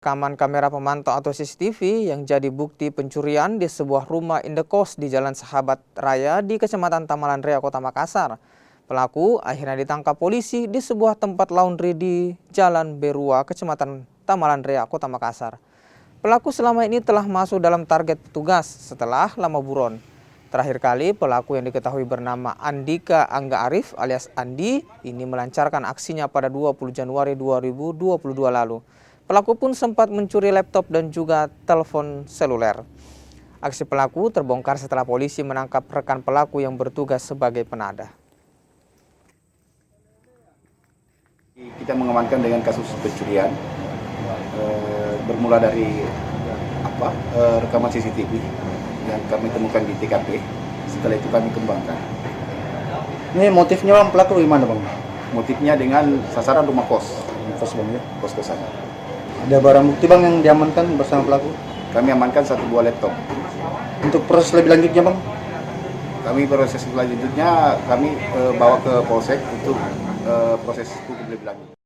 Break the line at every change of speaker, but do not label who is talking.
Rekaman kamera pemantau atau CCTV yang jadi bukti pencurian di sebuah rumah indekos di Jalan Sahabat Raya di Kecamatan Tamalan Raya, Kota Makassar. Pelaku akhirnya ditangkap polisi di sebuah tempat laundry di Jalan Berua, Kecamatan Tamalan Raya, Kota Makassar. Pelaku selama ini telah masuk dalam target petugas setelah lama buron. Terakhir kali pelaku yang diketahui bernama Andika Angga Arif alias Andi ini melancarkan aksinya pada 20 Januari 2022 lalu. Pelaku pun sempat mencuri laptop dan juga telepon seluler. Aksi pelaku terbongkar setelah polisi menangkap rekan pelaku yang bertugas sebagai penadah.
Kita mengamankan dengan kasus pencurian bermula dari rekaman CCTV yang kami temukan di TKP. Setelah itu kami kembangkan.
Ini motifnya bang, pelaku gimana bang?
Motifnya dengan sasaran rumah kos.
Kos bang ya?
Kos-kosan.
Ada barang bukti bang yang diamankan bersama pelaku?
Kami amankan 1 buah laptop.
Untuk proses lebih lanjutnya bang?
Proses selanjutnya kami bawa ke Polsek untuk proses hukum lebih lanjut.